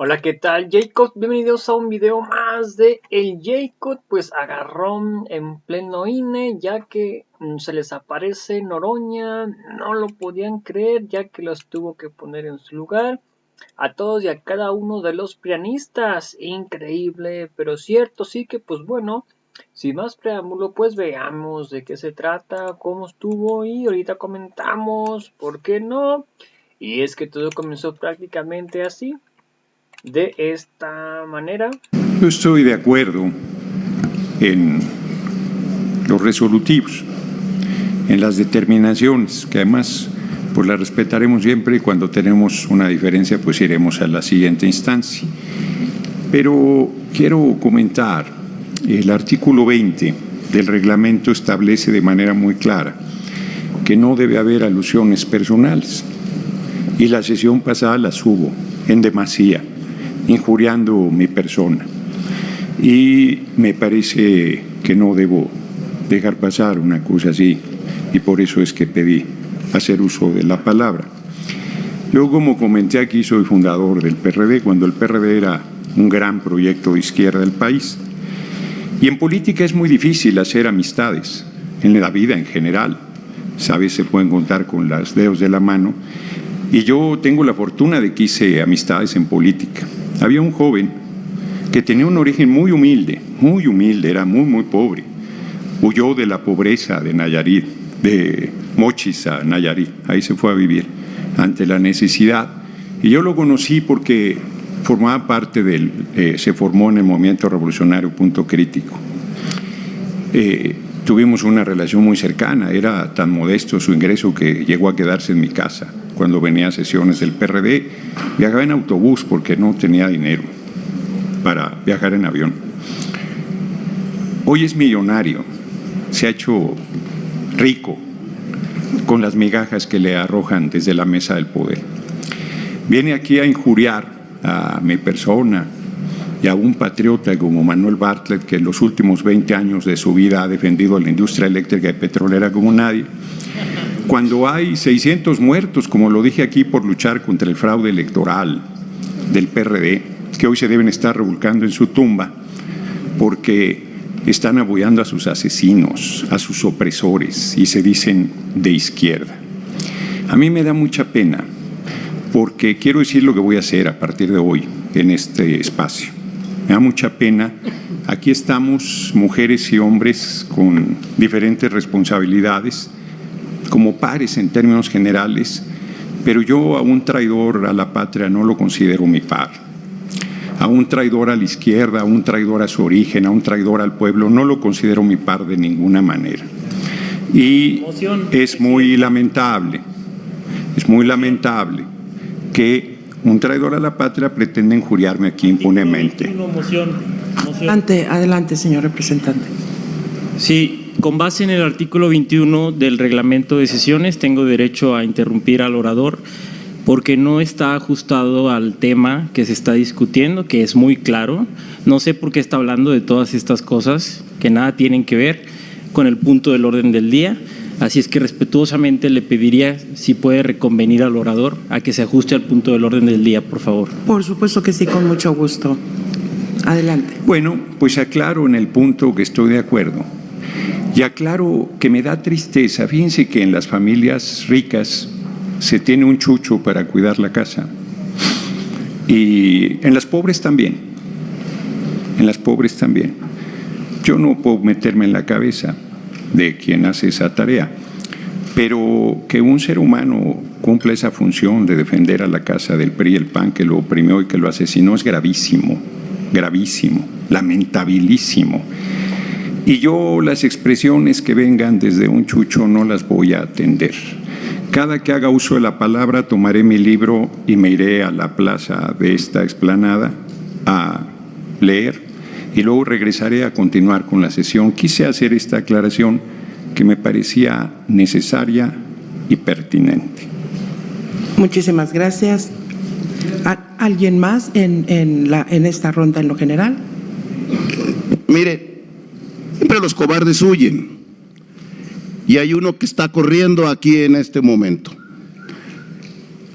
Hola, ¿qué tal, Jacob? Bienvenidos a un video más de el Jacob, pues agarrón en pleno INE, ya que se les aparece Noroña, no lo podían creer, ya que los tuvo que poner en su lugar a todos y a cada uno de los pianistas. Increíble, pero cierto, sí que pues bueno, sin más preámbulo, pues veamos de qué se trata, cómo estuvo y ahorita comentamos, ¿por qué no? Y es que todo comenzó prácticamente así, de esta manera. Yo estoy de acuerdo en los resolutivos, en las determinaciones, que además pues las respetaremos siempre y cuando tenemos una diferencia pues iremos a la siguiente instancia. Pero quiero comentar, el artículo 20 del reglamento establece de manera muy clara que no debe haber alusiones personales y la sesión pasada las hubo en demasía, injuriando mi persona. Y me parece que no debo dejar pasar una cosa así, y por eso es que pedí hacer uso de la palabra. Yo, como comenté aquí, soy fundador del PRD, cuando el PRD era un gran proyecto de izquierda del país. Y en política es muy difícil hacer amistades, en la vida en general. Sabes, se pueden contar con los dedos de la mano. Y yo tengo la fortuna de que hice amistades en política. Había un joven que tenía un origen muy humilde, era muy pobre. Huyó de la pobreza de Nayarit, de Mochis a Nayarit, ahí se fue a vivir ante la necesidad. Y yo lo conocí porque formaba parte se formó en el movimiento revolucionario Punto Crítico. Tuvimos una relación muy cercana, era tan modesto su ingreso que llegó a quedarse en mi casa. Cuando venía a sesiones del PRD, viajaba en autobús porque no tenía dinero para viajar en avión. Hoy es millonario, se ha hecho rico con las migajas que le arrojan desde la mesa del poder. Viene aquí a injuriar a mi persona y a un patriota como Manuel Bartlett, que en los últimos 20 años de su vida ha defendido a la industria eléctrica y petrolera como nadie, cuando hay 600 muertos, como lo dije aquí, por luchar contra el fraude electoral del PRD, que hoy se deben estar revolcando en su tumba porque están apoyando a sus asesinos, a sus opresores, y se dicen de izquierda. A mí me da mucha pena, porque quiero decir lo que voy a hacer a partir de hoy en este espacio. Me da mucha pena. Aquí estamos mujeres y hombres con diferentes responsabilidades, como pares en términos generales, pero yo a un traidor a la patria no lo considero mi par. A un traidor a la izquierda, a un traidor a su origen, a un traidor al pueblo, no lo considero mi par de ninguna manera. Y es muy lamentable que un traidor a la patria pretenda injuriarme aquí impunemente. Adelante, señor representante. Sí, con base en el artículo 21 del reglamento de sesiones, tengo derecho a interrumpir al orador porque no está ajustado al tema que se está discutiendo, que es muy claro. No sé por qué está hablando de todas estas cosas que nada tienen que ver con el punto del orden del día. Así es que respetuosamente le pediría si puede reconvenir al orador a que se ajuste al punto del orden del día, por favor. Por supuesto que sí, con mucho gusto. Adelante. Bueno, pues aclaro en el punto que estoy de acuerdo. Y aclaro que me da tristeza. Fíjense que en las familias ricas se tiene un chucho para cuidar la casa. Y en las pobres también. Yo no puedo meterme en la cabeza de quien hace esa tarea, pero que un ser humano cumpla esa función de defender a la casa del PRI y el PAN, que lo oprimió y que lo asesinó, es gravísimo, lamentabilísimo. Y yo las expresiones que vengan desde un chucho no las voy a atender. Cada que haga uso de la palabra tomaré mi libro y me iré a la plaza de esta explanada a leer y luego regresaré a continuar con la sesión. Quise hacer esta aclaración que me parecía necesaria y pertinente. Muchísimas gracias. ¿Alguien más en esta ronda en lo general? Mire, siempre los cobardes huyen y hay uno que está corriendo aquí en este momento.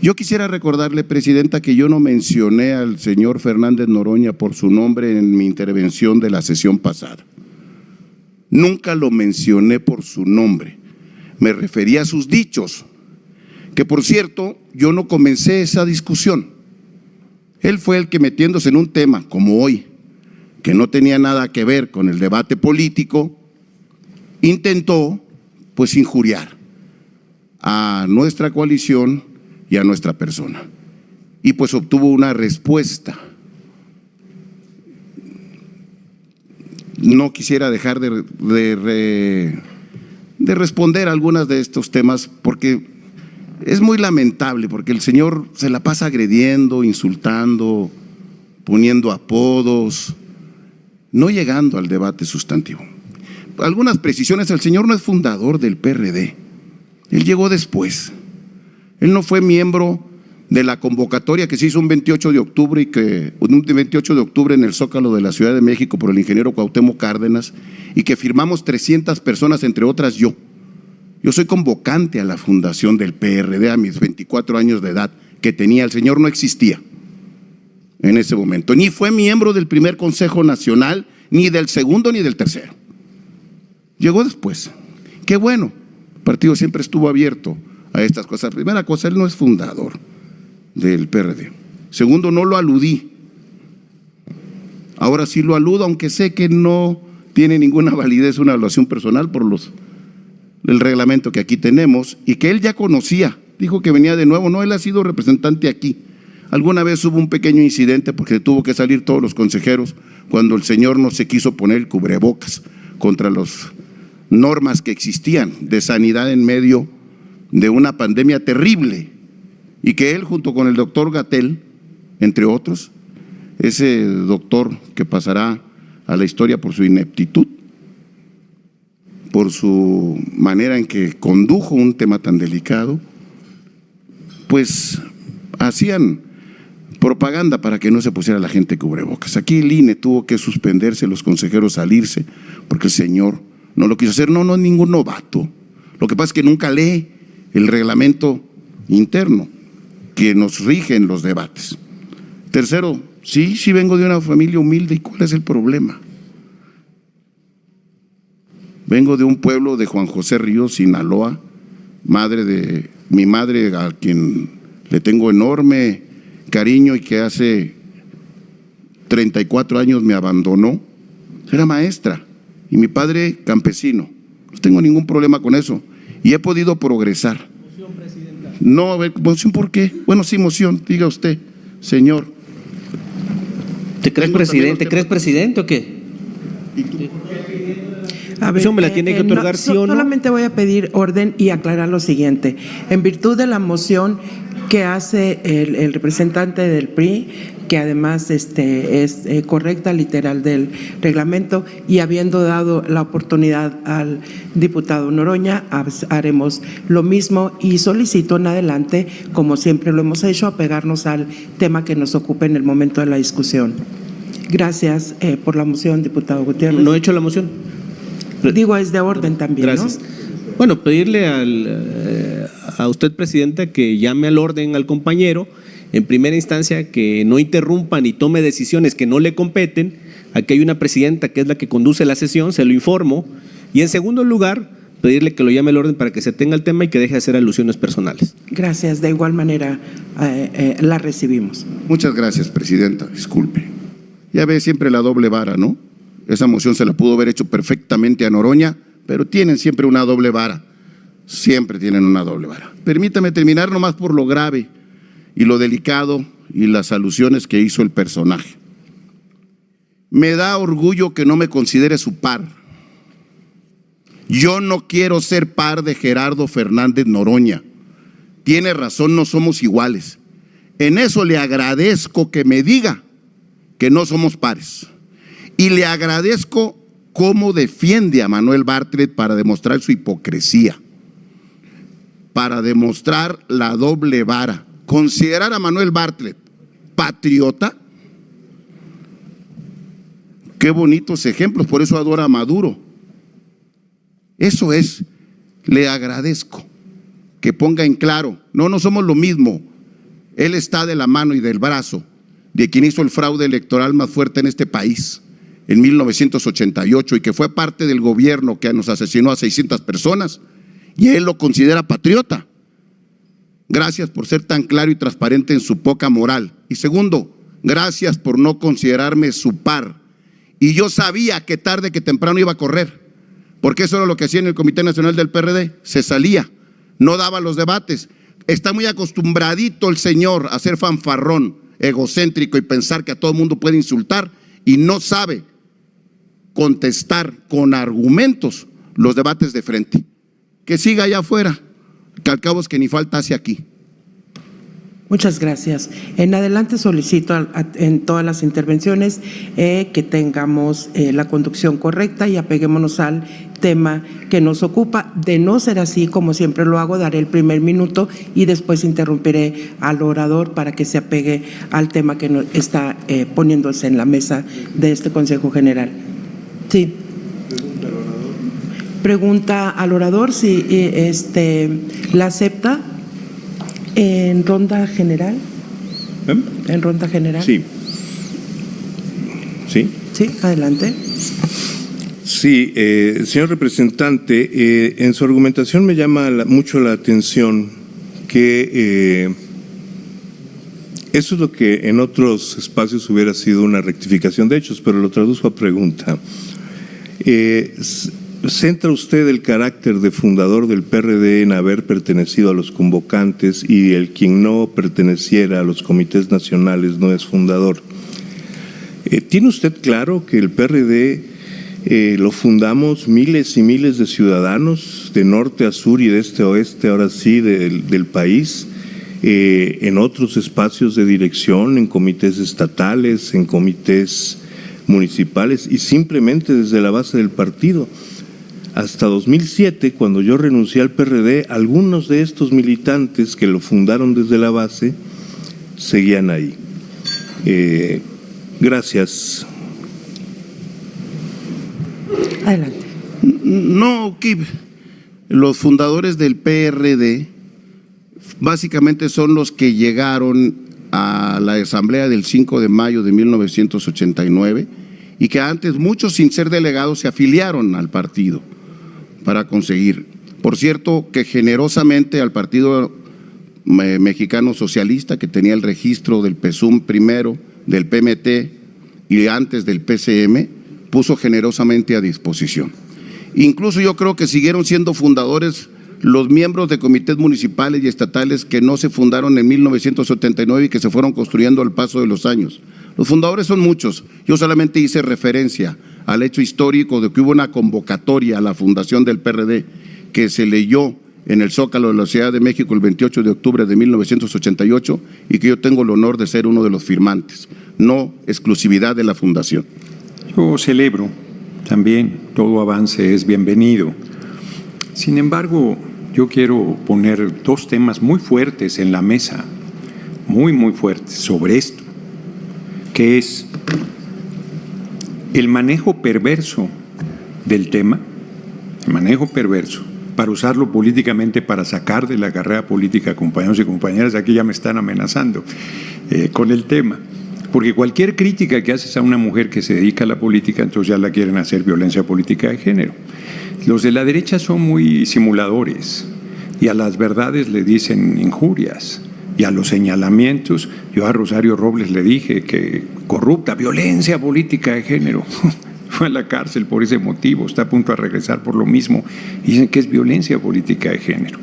Yo quisiera recordarle, Presidenta, que yo no mencioné al señor Fernández Noroña por su nombre en mi intervención de la sesión pasada. Nunca lo mencioné por su nombre. Me refería a sus dichos, que por cierto, yo no comencé esa discusión. Él fue el que, metiéndose en un tema como hoy, que no tenía nada que ver con el debate político, intentó pues injuriar a nuestra coalición y a nuestra persona. Y pues obtuvo una respuesta. No quisiera dejar de responder a algunas de estos temas porque es muy lamentable, porque el señor se la pasa agrediendo, insultando, poniendo apodos, no llegando al debate sustantivo. Algunas precisiones: el señor no es fundador del PRD, él llegó después. Él no fue miembro de la convocatoria que se hizo un 28 de octubre en el Zócalo de la Ciudad de México por el ingeniero Cuauhtémoc Cárdenas, y que firmamos 300 personas, entre otras yo. Yo soy convocante a la fundación del PRD a mis 24 años de edad que tenía. El señor no existía en ese momento, ni fue miembro del primer Consejo Nacional, ni del segundo, ni del tercero. Llegó después. Qué bueno, el partido siempre estuvo abierto a estas cosas. Primera cosa, él no es fundador del PRD. Segundo, no lo aludí. Ahora sí lo aludo, aunque sé que no tiene ninguna validez una evaluación personal por el reglamento que aquí tenemos, y que él ya conocía. Dijo que venía de nuevo. No, él ha sido representante aquí. Alguna vez hubo un pequeño incidente porque tuvo que salir todos los consejeros cuando el señor no se quiso poner el cubrebocas contra las normas que existían de sanidad en medio de una pandemia terrible, y que él, junto con el doctor Gatell, entre otros, ese doctor que pasará a la historia por su ineptitud, por su manera en que condujo un tema tan delicado, pues hacían propaganda para que no se pusiera la gente cubrebocas. Aquí el INE tuvo que suspenderse, los consejeros salirse, porque el señor no lo quiso hacer. No es ningún novato. Lo que pasa es que nunca lee el reglamento interno que nos rige en los debates. Tercero, sí vengo de una familia humilde. ¿Y cuál es el problema? Vengo de un pueblo de Juan José Ríos, Sinaloa, mi madre, a quien le tengo enorme cariño y que hace 34 años me abandonó. Era maestra, y mi padre campesino. No tengo ningún problema con eso, y he podido progresar. Moción, presidenta. No, a ver, ¿moción por qué? Bueno, sí, moción, diga usted, señor. ¿Te crees presidente o qué? ¿Y tú? A ver, ¿Me la tiene que otorgar sí o no? Solamente voy a pedir orden y aclarar lo siguiente. En virtud de la moción que hace el representante del PRI, que además es correcta, literal del reglamento, y habiendo dado la oportunidad al diputado Noroña, haremos lo mismo, y solicito en adelante, como siempre lo hemos hecho, apegarnos al tema que nos ocupe en el momento de la discusión. Gracias por la moción, diputado Gutiérrez. No he hecho la moción. Digo, es de orden también, gracias. ¿no? Bueno, pedirle a usted, presidenta, que llame al orden al compañero, en primera instancia, que no interrumpa ni tome decisiones que no le competen. Aquí hay una presidenta que es la que conduce la sesión, se lo informo. Y en segundo lugar, pedirle que lo llame al orden para que se tenga el tema y que deje de hacer alusiones personales. Gracias, de igual manera la recibimos. Muchas gracias, presidenta, disculpe. Ya ve siempre la doble vara, ¿no? Esa moción se la pudo haber hecho perfectamente a Noroña, pero tienen siempre una doble vara. Siempre tienen una doble vara. Permítame terminar nomás por lo grave y lo delicado y las alusiones que hizo el personaje. Me da orgullo que no me considere su par. Yo no quiero ser par de Gerardo Fernández Noroña. Tiene razón, no somos iguales. En eso le agradezco que me diga que no somos pares. Y le agradezco cómo defiende a Manuel Bartlett para demostrar su hipocresía, para demostrar la doble vara. Considerar a Manuel Bartlett patriota, qué bonitos ejemplos, por eso adora a Maduro. Eso es, le agradezco que ponga en claro, no somos lo mismo, Él está de la mano y del brazo de quien hizo el fraude electoral más fuerte en este país en 1988 y que fue parte del gobierno que nos asesinó a 600 personas, y él lo considera patriota. Gracias por ser tan claro y transparente en su poca moral. Y segundo, gracias por no considerarme su par. Y yo sabía que tarde que temprano iba a correr, porque eso era lo que hacía en el Comité Nacional del PRD, se salía, no daba los debates. Está muy acostumbradito el señor a ser fanfarrón, egocéntrico y pensar que a todo el mundo puede insultar, y no sabe contestar con argumentos los debates de frente. Que siga allá afuera, que al cabo es que ni falta hace aquí. Muchas gracias. En adelante solicito en todas las intervenciones que tengamos la conducción correcta y apeguémonos al tema que nos ocupa. De no ser así, como siempre lo hago, daré el primer minuto y después interrumpiré al orador para que se apegue al tema que está poniéndose en la mesa de este Consejo General. Sí. Pregunta al orador si la acepta en ronda general. ¿En ronda general? Sí. ¿Sí? Sí, adelante. Sí, señor representante, en su argumentación me llama mucho la atención que eso es lo que en otros espacios hubiera sido una rectificación de hechos, pero lo traduzco a pregunta. ¿Centra usted el carácter de fundador del PRD en haber pertenecido a los convocantes y el quien no perteneciera a los comités nacionales no es fundador? ¿Tiene usted claro que el PRD lo fundamos miles y miles de ciudadanos de norte a sur y de este a oeste, ahora sí, del país, en otros espacios de dirección, en comités estatales, en comités municipales y simplemente desde la base del partido? Hasta 2007, cuando yo renuncié al PRD, algunos de estos militantes que lo fundaron desde la base seguían ahí. Gracias. Adelante. No, Kip, los fundadores del PRD básicamente son los que llegaron a la asamblea del 5 de mayo de 1989 y que antes muchos sin ser delegados se afiliaron al partido para conseguir. Por cierto, que generosamente al Partido Mexicano Socialista, que tenía el registro del PSUM primero, del PMT y antes del PCM, puso generosamente a disposición. Incluso yo creo que siguieron siendo fundadores los miembros de comités municipales y estatales que no se fundaron en 1979 y que se fueron construyendo al paso de los años. Los fundadores son muchos. Yo solamente hice referencia al hecho histórico de que hubo una convocatoria a la fundación del PRD que se leyó en el Zócalo de la Ciudad de México el 28 de octubre de 1988 y que yo tengo el honor de ser uno de los firmantes, no exclusividad de la fundación. Yo celebro también, todo avance es bienvenido. Sin embargo, yo quiero poner dos temas muy fuertes en la mesa, muy fuertes sobre esto, que es el manejo perverso del tema, el manejo perverso, para usarlo políticamente, para sacar de la carrera política compañeros y compañeras. Aquí ya me están amenazando con el tema, porque cualquier crítica que haces a una mujer que se dedica a la política, entonces ya la quieren hacer violencia política de género. Los de la derecha son muy simuladores y a las verdades le dicen injurias. Y a los señalamientos, yo a Rosario Robles le dije que corrupta, violencia política de género. Fue a la cárcel por ese motivo, está a punto de regresar por lo mismo. Y dicen que es violencia política de género.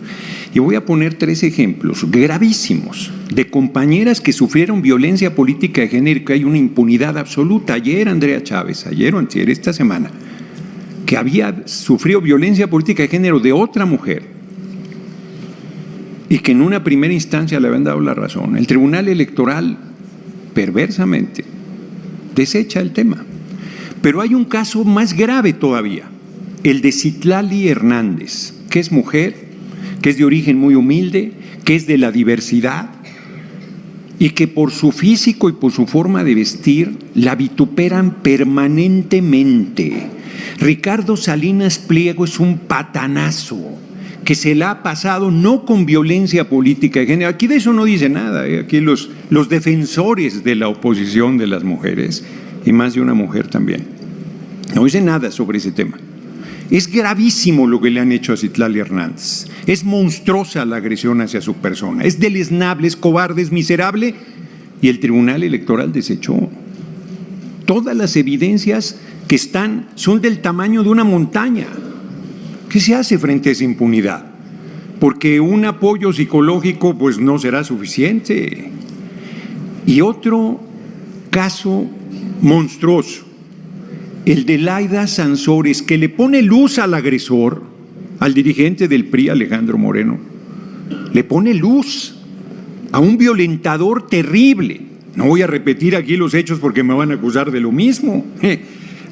Y voy a poner 3 ejemplos gravísimos de compañeras que sufrieron violencia política de género y que hay una impunidad absoluta. Ayer Andrea Chávez, ayer o antier, esta semana, que había sufrido violencia política de género de otra mujer, y que en una primera instancia le habían dado la razón. El Tribunal Electoral, perversamente, desecha el tema. Pero hay un caso más grave todavía, el de Citlali Hernández, que es mujer, que es de origen muy humilde, que es de la diversidad, y que por su físico y por su forma de vestir la vituperan permanentemente. Ricardo Salinas Pliego es un patanazo que se la ha pasado no con violencia política de género. Aquí de eso no dice nada, ¿eh? Aquí los defensores de la oposición de las mujeres, y más de una mujer también, no dice nada sobre ese tema. Es gravísimo lo que le han hecho a Citlali Hernández. Es monstruosa la agresión hacia su persona. Es deleznable, es cobarde, es miserable. Y el Tribunal Electoral desechó. Todas las evidencias que están son del tamaño de una montaña. ¿Qué se hace frente a esa impunidad? Porque un apoyo psicológico pues no será suficiente. Y otro caso monstruoso, el de Laida Sansores, que le pone luz al agresor, al dirigente del PRI, Alejandro Moreno. Le pone luz a un violentador terrible. No voy a repetir aquí los hechos porque me van a acusar de lo mismo.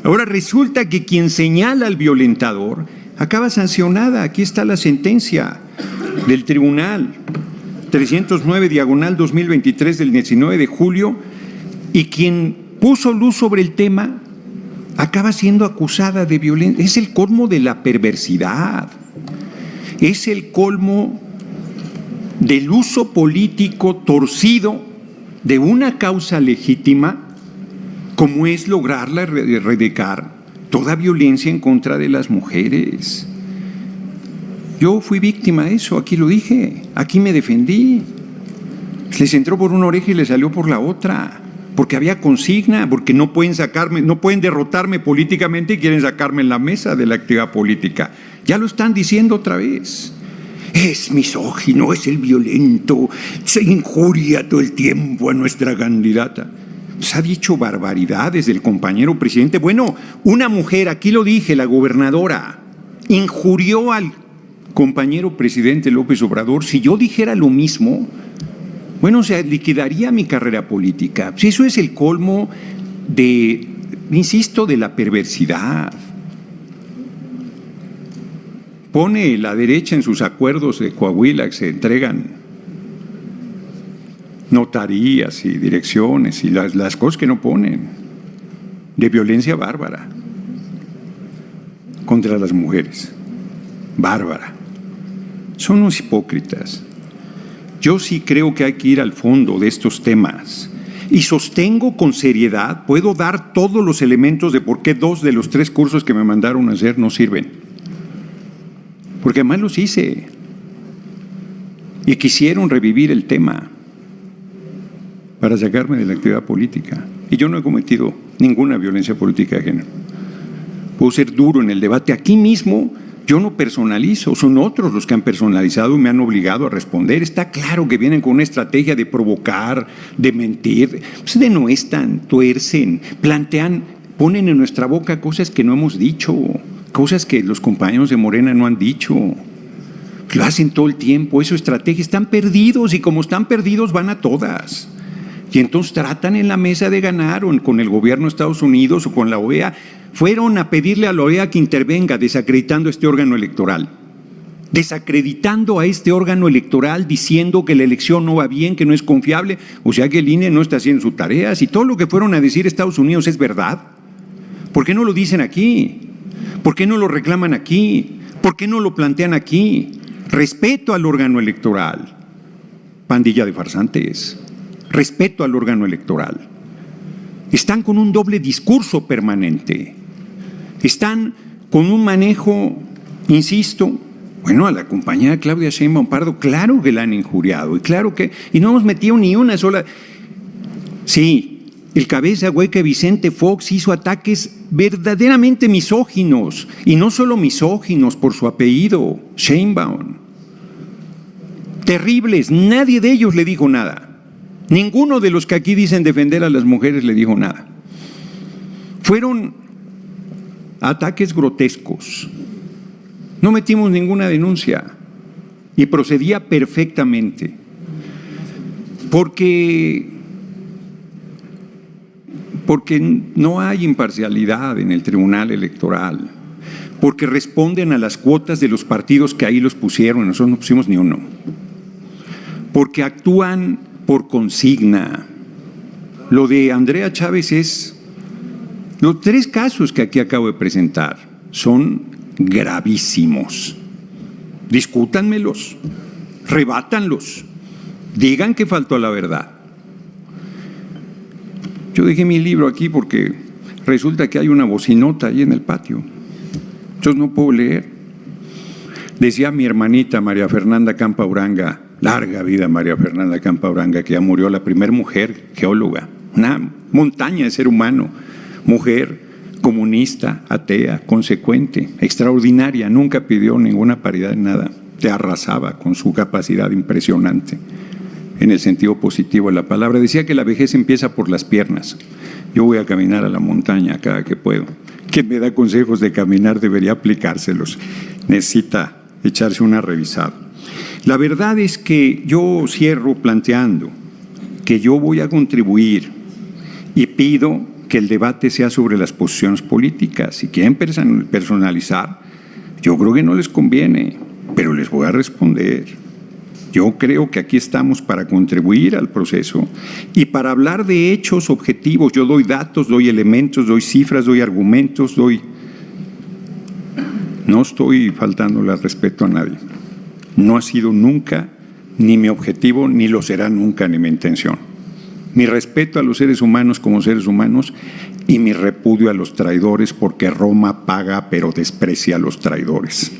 Ahora resulta que quien señala al violentador acaba sancionada. Aquí está la sentencia del tribunal 309/2023 del 19 de julio, y quien puso luz sobre el tema acaba siendo acusada de violencia. Es el colmo de la perversidad, es el colmo del uso político torcido de una causa legítima, como es lograrla erradicar toda violencia en contra de las mujeres. Yo fui víctima de eso, aquí lo dije, aquí me defendí. Les entró por una oreja y les salió por la otra, porque había consigna, porque no pueden sacarme, no pueden derrotarme políticamente y quieren sacarme en la mesa de la actividad política. Ya lo están diciendo otra vez. Es misógino, es el violento, se injuria todo el tiempo a nuestra candidata. Se ha dicho barbaridades del compañero presidente. Bueno, una mujer, aquí lo dije, la gobernadora, injurió al compañero presidente López Obrador. Si yo dijera lo mismo, bueno, se liquidaría mi carrera política. Pues eso es el colmo de, insisto, de la perversidad. Pone la derecha en sus acuerdos de Coahuila que se entregan notarías y direcciones y las cosas que no ponen, de violencia bárbara contra las mujeres. Bárbara. Son unos hipócritas. Yo sí creo que hay que ir al fondo de estos temas y sostengo con seriedad, puedo dar todos los elementos de por qué 2 de los 3 cursos que me mandaron a hacer no sirven. Porque además los hice y quisieron revivir el tema para sacarme de la actividad política. Y yo no he cometido ninguna violencia política de género. Puedo ser duro en el debate. Aquí mismo yo no personalizo, son otros los que han personalizado y me han obligado a responder. Está claro que vienen con una estrategia de provocar, de mentir. Pues denuestan, tuercen, plantean, ponen en nuestra boca cosas que no hemos dicho, cosas que los compañeros de Morena no han dicho. Lo hacen todo el tiempo, eso es estrategia. Están perdidos y como están perdidos van a todas. Y entonces tratan en la mesa de ganar o con el gobierno de Estados Unidos o con la OEA. Fueron a pedirle a la OEA que intervenga desacreditando este órgano electoral. Desacreditando a este órgano electoral, diciendo que la elección no va bien, que no es confiable. O sea que el INE no está haciendo su tarea. Si todo lo que fueron a decir Estados Unidos es verdad, ¿por qué no lo dicen aquí? ¿Por qué no lo reclaman aquí? ¿Por qué no lo plantean aquí? Respeto al órgano electoral. Pandilla de farsantes. Respeto al órgano electoral. Están con un doble discurso permanente. Están con un manejo, insisto, bueno, a la compañera Claudia Sheinbaum Pardo, claro que la han injuriado y claro que, y no hemos metido ni una sola. Sí, el cabeza hueca Vicente Fox hizo ataques verdaderamente misóginos, y no solo misóginos por su apellido, Sheinbaum. Terribles, nadie de ellos le dijo nada. Ninguno de los que aquí dicen defender a las mujeres le dijo nada. Fueron ataques grotescos. No metimos ninguna denuncia y procedía perfectamente. Porque no hay imparcialidad en el Tribunal Electoral. Porque responden a las cuotas de los partidos que ahí los pusieron, nosotros no pusimos ni uno. Porque actúan por consigna. Lo de Andrea Chávez es, los 3 casos que aquí acabo de presentar son gravísimos. discútanmelos, rebátanlos, digan que faltó a la verdad. Yo dejé mi libro aquí porque resulta que hay una bocinota ahí en el patio. Entonces no puedo leer. Decía mi hermanita María Fernanda Campa Uranga, larga vida María Fernanda Campa Uranga, que ya murió, la primera mujer geóloga, una montaña de ser humano, mujer comunista, atea, consecuente, extraordinaria, nunca pidió ninguna paridad en nada, te arrasaba con su capacidad impresionante, en el sentido positivo de la palabra. Decía que la vejez empieza por las piernas. Yo voy a caminar a la montaña cada que puedo. Quien me da consejos de caminar debería aplicárselos. Necesita echarse una revisada. La verdad es que yo cierro planteando que yo voy a contribuir y pido que el debate sea sobre las posiciones políticas. Si quieren personalizar, yo creo que no les conviene, pero les voy a responder. Yo creo que aquí estamos para contribuir al proceso y para hablar de hechos objetivos. Yo doy datos, doy elementos, doy cifras, doy argumentos, No estoy faltándole al respeto a nadie. No ha sido nunca ni mi objetivo, ni lo será nunca, ni mi intención. Mi respeto a los seres humanos como seres humanos y mi repudio a los traidores, porque Roma paga pero desprecia a los traidores.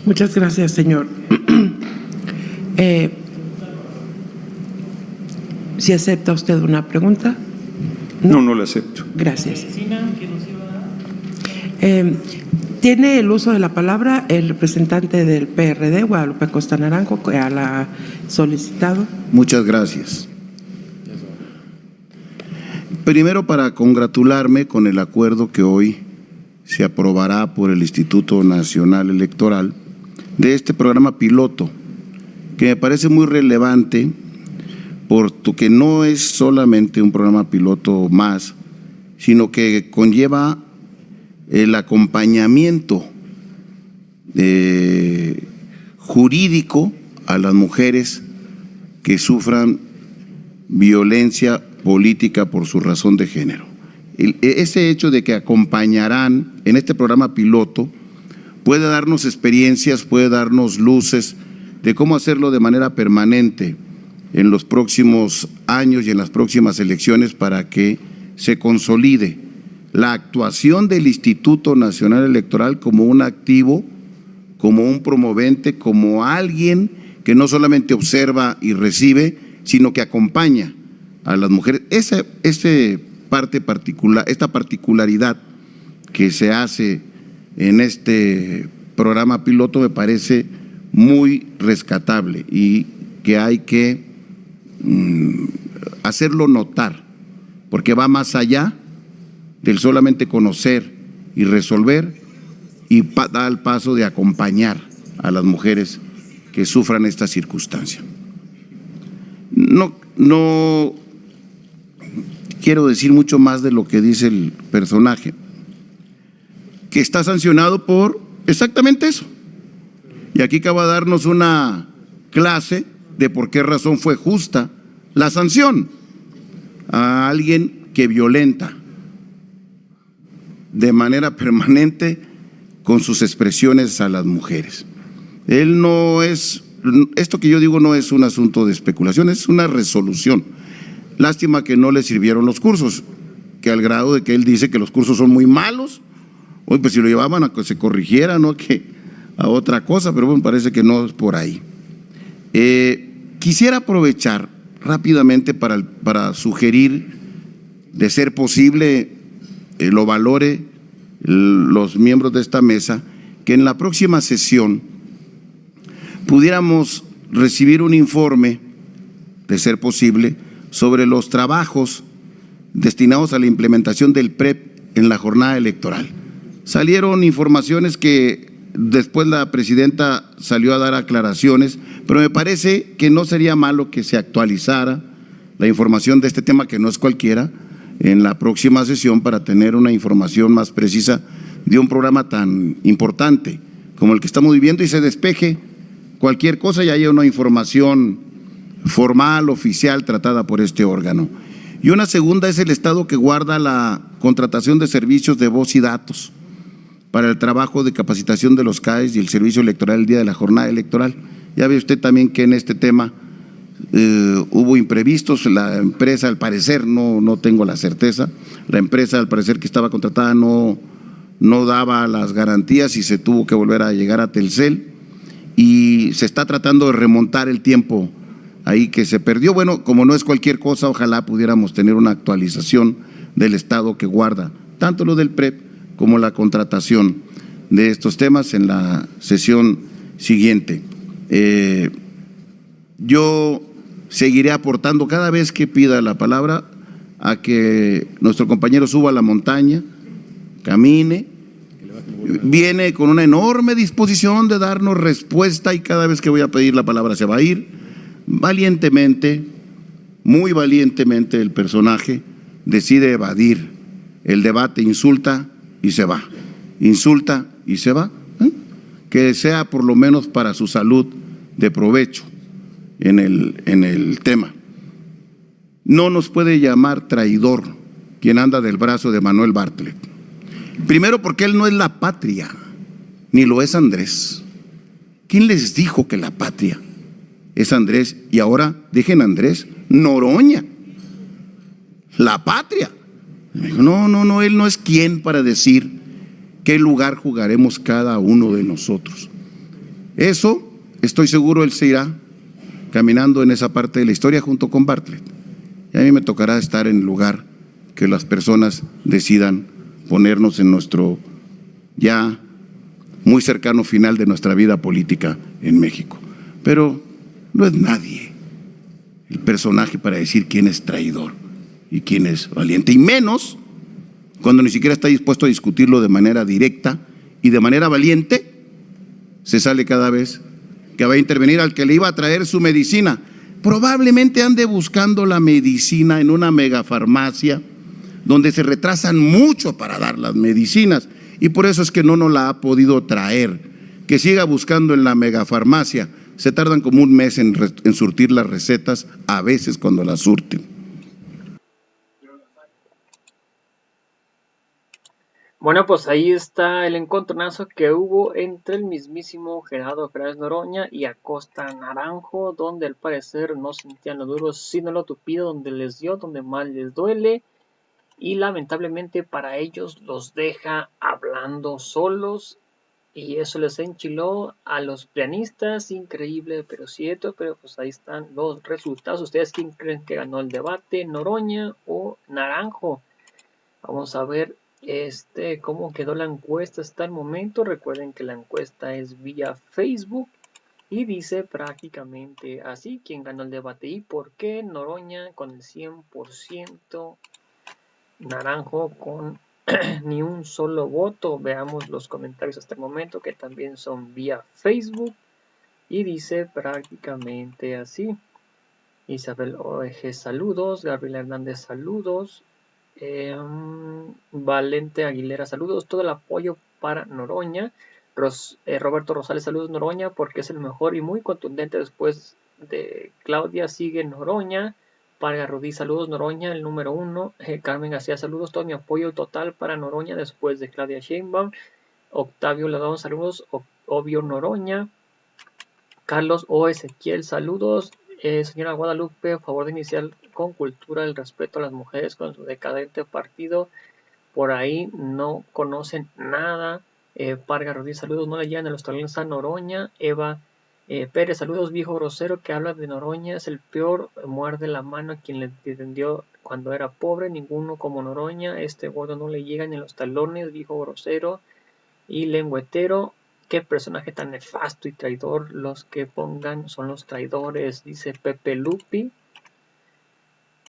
Muchas gracias, señor. ¿Si acepta usted una pregunta? No la acepto. Gracias. Tiene el uso de la palabra el representante del PRD, Guadalupe Costa Naranjo, que la ha solicitado. Muchas gracias. Primero, para congratularme con el acuerdo que hoy se aprobará por el Instituto Nacional Electoral de este programa piloto, que me parece muy relevante porque no es solamente un programa piloto más, sino que conlleva el acompañamiento jurídico a las mujeres que sufran violencia política por su razón de género. Ese hecho de que acompañarán en este programa piloto puede darnos experiencias, puede darnos luces de cómo hacerlo de manera permanente en los próximos años y en las próximas elecciones para que se consolide la actuación del Instituto Nacional Electoral como un activo, como un promovente, como alguien que no solamente observa y recibe, sino que acompaña a las mujeres. Esta particularidad que se hace en este programa piloto me parece muy rescatable y que hay que hacerlo notar, porque va más allá del solamente conocer y resolver, y da el paso de acompañar a las mujeres que sufran esta circunstancia. No quiero decir mucho más de lo que dice el personaje, que está sancionado por exactamente eso. Y aquí acaba de darnos una clase de por qué razón fue justa la sanción a alguien que violenta de manera permanente con sus expresiones a las mujeres. Esto que yo digo no es un asunto de especulación, es una resolución. Lástima que no le sirvieron los cursos, que al grado de que él dice que los cursos son muy malos. Oye, pues si lo llevaban a que se corrigiera, no que a otra cosa, pero bueno, parece que no es por ahí. Quisiera aprovechar rápidamente para sugerir, de ser posible, lo valore los miembros de esta mesa, que en la próxima sesión pudiéramos recibir un informe, de ser posible, sobre los trabajos destinados a la implementación del PREP en la jornada electoral. Salieron informaciones que después la presidenta salió a dar aclaraciones, pero me parece que no sería malo que se actualizara la información de este tema, que no es cualquiera, en la próxima sesión, para tener una información más precisa de un programa tan importante como el que estamos viviendo, y se despeje cualquier cosa y haya una información formal, oficial, tratada por este órgano. Y una segunda es el estado que guarda la contratación de servicios de voz y datos, para el trabajo de capacitación de los CAEs y el servicio electoral el día de la jornada electoral. Ya ve usted también que en este tema hubo imprevistos, la empresa al parecer, no tengo la certeza, la empresa al parecer que estaba contratada no daba las garantías y se tuvo que volver a llegar a Telcel y se está tratando de remontar el tiempo ahí que se perdió. Bueno, como no es cualquier cosa, ojalá pudiéramos tener una actualización del estado que guarda tanto lo del PREP como la contratación de estos temas en la sesión siguiente. Yo seguiré aportando cada vez que pida la palabra a que nuestro compañero suba a la montaña, camine, viene con una enorme disposición de darnos respuesta y cada vez que voy a pedir la palabra se va a ir. Valientemente, muy valientemente el personaje decide evadir el debate, insulta y se va, insulta y se va. Que sea por lo menos para su salud de provecho en el tema. No nos puede llamar traidor quien anda del brazo de Manuel Bartlett. Primero porque él no es la patria, ni lo es Andrés. ¿Quién les dijo que la patria es Andrés? Y ahora dejen a Andrés, Noroña, la patria. No, él no es quien para decir qué lugar jugaremos cada uno de nosotros. Eso, estoy seguro, él se irá caminando en esa parte de la historia junto con Bartlett. Y a mí me tocará estar en el lugar que las personas decidan ponernos en nuestro ya muy cercano final de nuestra vida política en México. Pero no es nadie el personaje para decir quién es traidor y quién es valiente, y menos cuando ni siquiera está dispuesto a discutirlo de manera directa y de manera valiente. Se sale cada vez que va a intervenir al que le iba a traer su medicina. Probablemente ande buscando la medicina en una megafarmacia donde se retrasan mucho para dar las medicinas y por eso es que no nos la ha podido traer. Que siga buscando en la megafarmacia. Se tardan como un mes en surtir las recetas, a veces cuando las surten. Bueno, pues ahí está el encontronazo que hubo entre el mismísimo Gerardo Fernández Noroña y Acosta Naranjo, donde al parecer no sentían lo duro sino lo tupido, donde les dio, donde más les duele, y lamentablemente para ellos los deja hablando solos, y eso les enchiló a los prianistas. Increíble pero cierto, pero pues ahí están los resultados. ¿Ustedes quién creen que ganó el debate, Noroña o Naranjo? Vamos a ver cómo quedó la encuesta hasta el momento. Recuerden que la encuesta es vía Facebook y dice prácticamente así: quién ganó el debate y por qué. Noroña con el 100%, Naranjo con ni un solo voto. Veamos los comentarios hasta el momento, que también son vía Facebook, y dice prácticamente así: Isabel OEG, saludos. Gabriela Hernández, saludos. Valente Aguilera, saludos. Todo el apoyo para Noroña. Roberto Rosales, saludos Noroña porque es el mejor y muy contundente. Después de Claudia sigue Noroña. Parga Rudí, saludos Noroña, el número 1. Carmen García, saludos. Todo mi apoyo total para Noroña después de Claudia Sheinbaum. Octavio Ladón, saludos. Obvio Noroña. Carlos O. Ezequiel, saludos. Señora Guadalupe, a favor de iniciar con cultura el respeto a las mujeres con su decadente partido. Por ahí no conocen nada. Parga Rodríguez, saludos. No le llegan a los talones a Noroña. Eva Pérez, saludos. Viejo grosero que habla de Noroña es el peor. Muerde la mano a quien le entendió cuando era pobre. Ninguno como Noroña. Este gordo no le llegan en los talones. Viejo grosero y lengüetero. Qué personaje tan nefasto y traidor. Los que pongan son los traidores, dice Pepe Lupi.